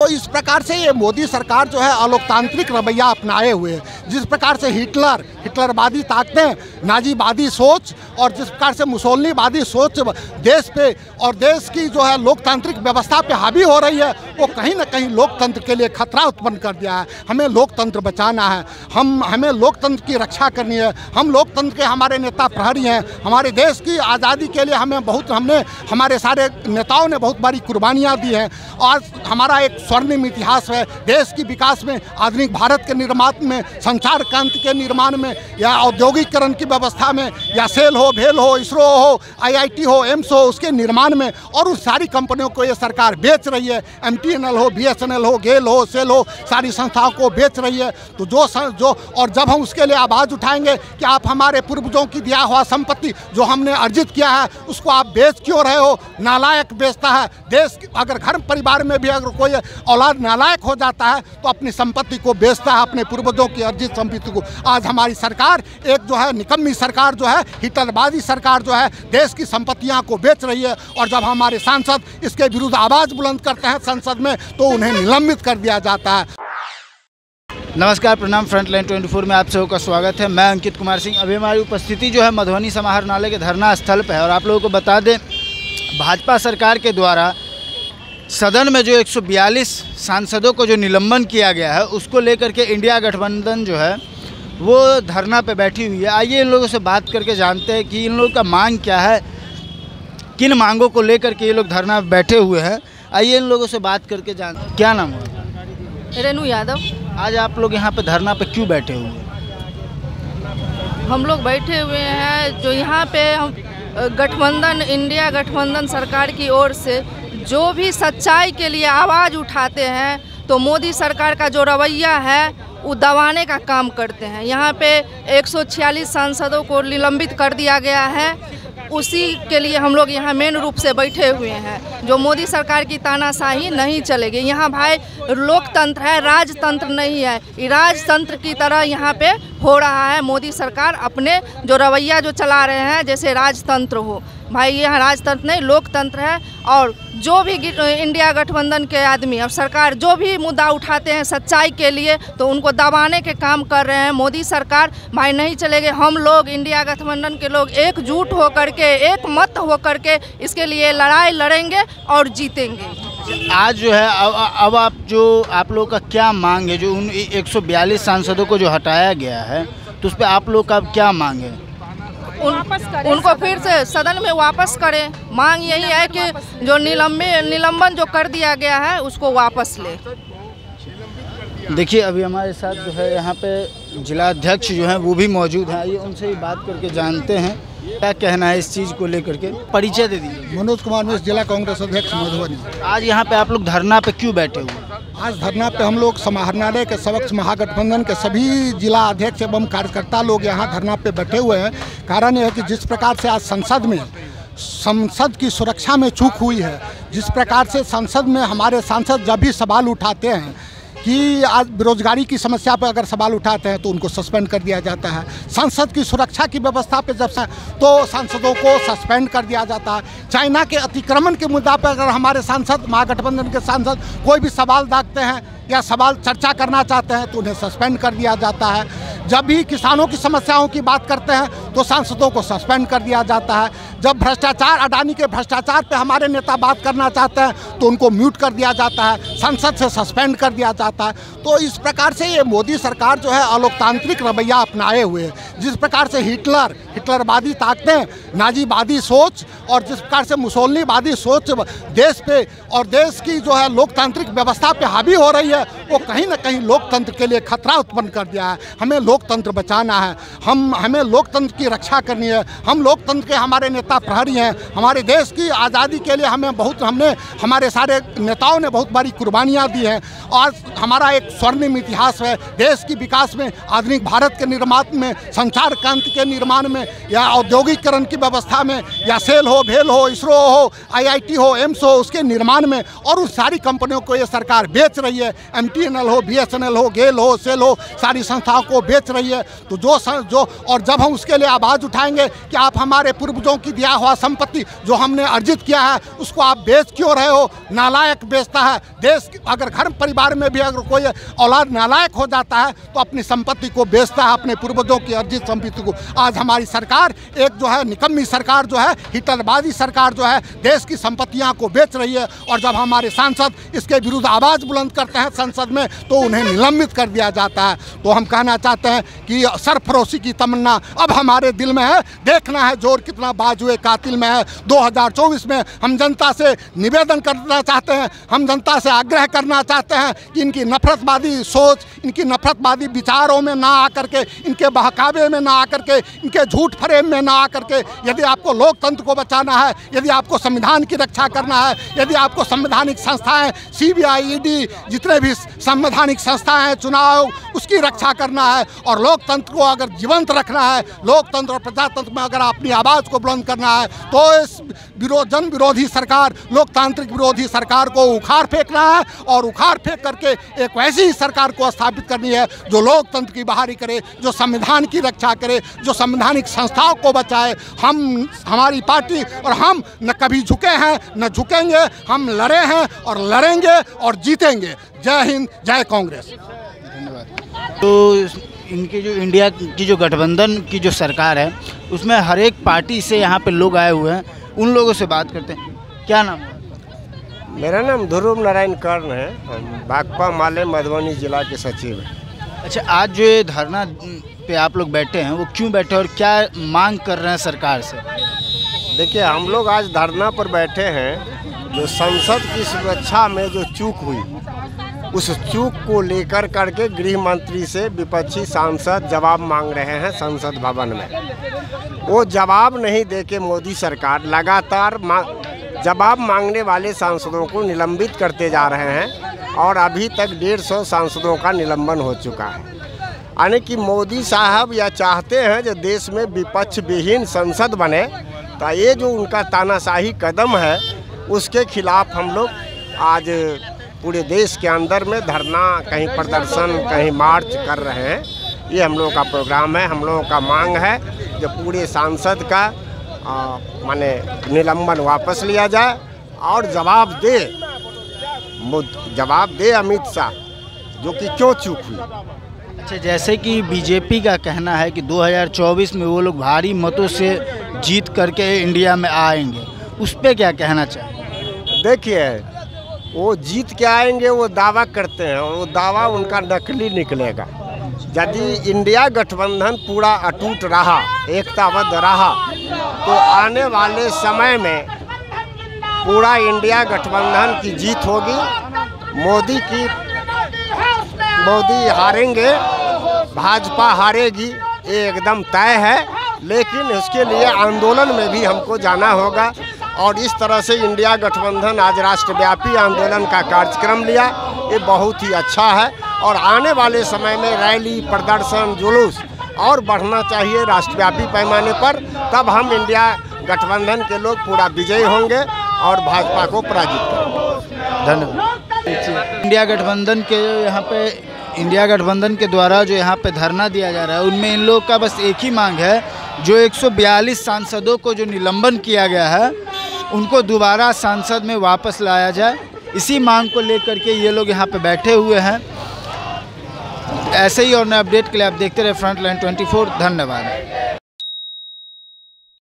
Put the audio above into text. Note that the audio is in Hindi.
तो इस प्रकार से ये मोदी सरकार जो है अलोकतांत्रिक रवैया अपनाए हुए है। जिस प्रकार से हिटलरवादी ताकतें, नाजीवादी सोच और जिस प्रकार से मुसोलिनीवादी सोच देश पे और देश की जो है लोकतांत्रिक व्यवस्था पे हावी हो रही है, वो कहीं ना कहीं लोकतंत्र के लिए खतरा उत्पन्न कर दिया है। हमें लोकतंत्र बचाना है, हमें लोकतंत्र की रक्षा करनी है। हम लोकतंत्र के हमारे नेता प्रहरी हैं। हमारे देश की आज़ादी के लिए हमने हमारे सारे नेताओं ने बहुत बड़ी कुर्बानियाँ दी हैं। और हमारा एक स्वर्णिम इतिहास है देश की विकास में, आधुनिक भारत के निर्माण में, संचार क्रांति के निर्माण में, या औद्योगिकरण की व्यवस्था में, या सेल हो, भेल हो, इसरो हो, IIT हो, एम्स हो, उसके निर्माण में। और उस सारी कंपनियों को ये सरकार बेच रही है। MTNL हो, BSNL हो, गेल हो, सेल हो, सारी संस्थाओं को बेच रही है। तो जो और जब हम उसके लिए आवाज़ उठाएंगे कि आप हमारे पूर्वजों की दिया हुआ संपत्ति जो हमने अर्जित किया है उसको आप बेच क्यों रहे हो? नालायक बेचता है देश। अगर घर परिवार में भी अगर कोई औलाद नालायक हो जाता है तो अपनी संपत्ति को बेचता है, अपने पूर्वजों की अर्जित संपत्ति को। आज हमारी सरकार एक जो है निकम्मी सरकार जो है, हिटलरवादी सरकार जो है, देश की संपत्तियां को बेच रही है। और जब हमारे सांसद इसके विरुद्ध आवाज़ बुलंद करते हैं संसद में तो उन्हें निलंबित कर दिया जाता है। नमस्कार, प्रणाम। फ्रंटलाइन 24 में आप सबका स्वागत है। मैं अंकित कुमार सिंह। अभी हमारी उपस्थिति जो है मधुबनी समाहरणालय के धरना स्थल पर है। और आप लोगों को बता दें, भाजपा सरकार के द्वारा सदन में जो 142 सांसदों को जो निलंबन किया गया है उसको लेकर के इंडिया गठबंधन जो है वो धरना पे बैठी हुई है। आइए इन लोगों से बात करके जानते हैं कि इन लोगों का मांग क्या है, किन मांगों को लेकर के ये लोग धरना पे बैठे हुए हैं। आइए इन लोगों से बात करके जानते हैं। क्या नाम है? रेनू यादव। आज आप लोग यहाँ पे धरना पे क्यों बैठे हुए हैं? हम लोग बैठे हुए हैं जो यहाँ पे हम गठबंधन, इंडिया गठबंधन सरकार की ओर से जो भी सच्चाई के लिए आवाज़ उठाते हैं तो मोदी सरकार का जो रवैया है वो दबाने का काम करते हैं। यहाँ पे 146 सांसदों को निलंबित कर दिया गया है। उसी के लिए हम लोग यहाँ मेन रूप से बैठे हुए हैं। जो मोदी सरकार की तानाशाही नहीं चलेगी। यहाँ भाई लोकतंत्र है, राजतंत्र नहीं है। राजतंत्र की तरह यहाँ पे हो रहा है। मोदी सरकार अपने जो रवैया जो चला रहे हैं जैसे राजतंत्र हो। भाई यहाँ राजतंत्र नहीं, लोकतंत्र है। और जो भी इंडिया गठबंधन के आदमी और सरकार जो भी मुद्दा उठाते हैं सच्चाई के लिए तो उनको दबाने के काम कर रहे हैं। मोदी सरकार भाई नहीं चलेंगे। हम लोग इंडिया गठबंधन के लोग एकजुट होकर के, एक मत होकर के इसके लिए लड़ाई लड़ेंगे और जीतेंगे। आज जो है अब आप लोग का क्या मांग है? जो उन 142 सांसदों को जो हटाया गया है तो उस पर आप लोग का क्या मांग है? उनको फिर से सदन में वापस करें। मांग यही है कि जो निलंबन जो कर दिया गया है उसको वापस ले। देखिए, अभी हमारे साथ जो है यहाँ पे जिला अध्यक्ष जो हैं वो भी मौजूद हैं। आइए उनसे ही बात करके जानते हैं क्या कहना है इस चीज़ को लेकर के। परिचय दे दीजिए। मनोज कुमार मिश्र, जिला कांग्रेस अध्यक्ष मधुबनी। आज यहाँ पे आप लोग धरना पे क्यों बैठे हुए? आज धरना पे हम लोग समाहरणालय के समक्ष महागठबंधन के सभी जिला अध्यक्ष एवं कार्यकर्ता लोग यहाँ धरना पे बैठे हुए हैं। कारण यह है कि जिस प्रकार से आज संसद की सुरक्षा में चूक हुई है, जिस प्रकार से संसद में हमारे सांसद जब भी सवाल उठाते हैं कि आज बेरोजगारी की समस्या पर अगर सवाल उठाते हैं तो उनको सस्पेंड कर दिया जाता है। संसद की सुरक्षा की व्यवस्था पे जब तो सांसदों को सस्पेंड कर दिया जाता है। चाइना के अतिक्रमण के मुद्दा पर अगर हमारे सांसद, महागठबंधन के सांसद कोई भी सवाल दागते हैं या सवाल चर्चा करना चाहते हैं तो उन्हें सस्पेंड कर दिया जाता है। जब भी किसानों की समस्याओं की बात करते हैं तो सांसदों को सस्पेंड कर दिया जाता है। जब भ्रष्टाचार, अडानी के भ्रष्टाचार पे हमारे नेता बात करना चाहते हैं तो उनको म्यूट कर दिया जाता है, संसद से सस्पेंड कर दिया जाता है। तो इस प्रकार से ये मोदी सरकार जो है अलोकतांत्रिक रवैया अपनाए हुए है। जिस प्रकार से हिटलरवादी ताकतें, नाजीवादी सोच और जिस प्रकार से मुसोलिनीवादी सोच देश पे और देश की जो है लोकतांत्रिक व्यवस्था पे हावी हो रही है, वो कहीं ना कहीं लोकतंत्र के लिए खतरा उत्पन्न कर दिया है। हमें लोकतंत्र बचाना है, हमें लोकतंत्र की रक्षा करनी है। हम लोकतंत्र के हमारे नेता प्रहरी हैं। हमारे देश की आज़ादी के लिए हमने हमारे सारे नेताओं ने बहुत बड़ी कुर्बानियाँ दी हैं। और हमारा एक स्वर्णिम इतिहास है देश की विकास में, आधुनिक भारत के निर्माण में, संचार क्रांति के निर्माण में या औद्योगिकरण की व्यवस्था में या सेल हो, भेल हो, इसरो हो, IIT हो, एम्स हो, उसके निर्माण में, और उन सारी कंपनियों को ये सरकार बेच रही है। MTNL हो, BSNL हो, गेल हो, सेल हो, सारी संस्थाओं को बेच रही है। तो जो और जब हम उसके लिए आवाज़ उठाएंगे कि आप हमारे पूर्वजों की दिया हुआ संपत्ति जो हमने अर्जित किया है उसको आप बेच क्यों रहे हो? नालायक बेचता है। देश अगर घर परिवार में भी अगर कोई औलाद नालायक हो जाता है तो अपनी संपत्ति को बेचता है, अपने पूर्वजों की अर्जित संपत्ति को। आज हमारी सरकार एक जो है निकम्मी सरकार जो है, हिटलरवादी सरकार जो है, देश की संपत्तियां को बेच रही है। और जब हमारे सांसद इसके विरुद्ध आवाज़ बुलंद करते हैं संसद में तो उन्हें निलंबित कर दिया जाता है। तो हम कहना चाहते हैं कि सरफरोशी की तमन्ना अब हमारे दिल में है। देखना है जोर कितना बाजुए कातिल में है। 2024 में हम जनता से निवेदन करना चाहते हैं, हम जनता से आग्रह करना चाहते हैं कि इनकी नफरतवादी सोच, इनकी नफरतवादी विचारों में ना आकर के, इनके बहकावे में ना आकर के, इनके झूठ फरेब में ना आकर के, यदि आपको लोकतंत्र को बचाना है, यदि आपको संविधान की रक्षा करना है, यदि आपको संवैधानिक संस्थाएं CBI, ED, जितने भी संवैधानिक संस्थाएं हैं, चुनाव, उसकी रक्षा करना है और लोकतंत्र को अगर जीवंत रखना है, लोकतंत्र और प्रजातंत्र में अगर अपनी आवाज़ को बुलंद करना है तो इस जन विरोधी सरकार, लोकतांत्रिक विरोधी सरकार को उखाड़ फेंकना है और उखाड़ फेंक करके एक वैसी ही सरकार को स्थापित करनी है जो लोकतंत्र की बहाली करे, जो संविधान की रक्षा करे, जो संवैधानिक संस्थाओं को बचाए। हमारी पार्टी और हम न कभी झुके हैं न झुकेंगे, हम लड़े हैं और लड़ेंगे और जीतेंगे। जय हिंद, जय कांग्रेस। धन्यवाद। तो इनकी जो इंडिया की जो गठबंधन की जो सरकार है उसमें हर एक पार्टी से यहाँ पे लोग आए हुए हैं, उन लोगों से बात करते हैं। क्या नाम है? मेरा नाम ध्रुव नारायण कर्ण है, हम भाकपा माले मधुबनी जिला के सचिव हैं। अच्छा, आज जो ये धरना पे आप लोग बैठे हैं वो क्यों बैठे और क्या मांग कर रहे हैं सरकार से? देखिए, हम लोग आज धरना पर बैठे हैं, जो संसद की सुरक्षा में जो चूक हुई उस चूक को लेकर करके गृह मंत्री से विपक्षी सांसद जवाब मांग रहे हैं संसद भवन में। वो जवाब नहीं देके मोदी सरकार लगातार जवाब मांगने वाले सांसदों को निलंबित करते जा रहे हैं और अभी तक 150 सांसदों का निलंबन हो चुका है। यानी कि मोदी साहब यह चाहते हैं जो देश में विपक्ष विहीन संसद बने। तो ये जो उनका तानाशाही कदम है उसके खिलाफ हम लोग आज पूरे देश के अंदर में धरना, कहीं प्रदर्शन, कहीं मार्च कर रहे हैं। ये हम लोगों का प्रोग्राम है। हम लोगों का मांग है जो पूरे सांसद का माने निलंबन वापस लिया जाए और जवाब दे अमित शाह जो कि क्यों चूक हुई। अच्छा, जैसे कि बीजेपी का कहना है कि 2024 में वो लोग भारी मतों से जीत करके इंडिया में आएंगे, उस पर क्या कहना चाहिए? देखिए, वो जीत के आएंगे वो दावा करते हैं, वो दावा उनका नकली निकलेगा। यदि इंडिया गठबंधन पूरा अटूट रहा, एकताबद्ध रहा, तो आने वाले समय में पूरा इंडिया गठबंधन की जीत होगी। मोदी हारेंगे, भाजपा हारेगी, ये एकदम तय है। लेकिन इसके लिए आंदोलन में भी हमको जाना होगा और इस तरह से इंडिया गठबंधन आज राष्ट्रव्यापी आंदोलन का कार्यक्रम लिया, ये बहुत ही अच्छा है। और आने वाले समय में रैली, प्रदर्शन, जुलूस और बढ़ना चाहिए राष्ट्रव्यापी पैमाने पर, तब हम इंडिया गठबंधन के लोग पूरा विजयी होंगे और भाजपा को पराजित करेंगे। धन्यवाद। इंडिया गठबंधन के द्वारा जो यहाँ पे धरना दिया जा रहा है उनमें इन लोग का बस एक ही मांग है, जो 142 सांसदों को जो निलंबन किया गया है उनको दोबारा संसद में वापस लाया जाए। इसी मांग को लेकर के ये लोग यहाँ पे बैठे हुए हैं। ऐसे ही और नए अपडेट के लिए आप देखते रहे फ्रंटलाइन 24। धन्यवाद।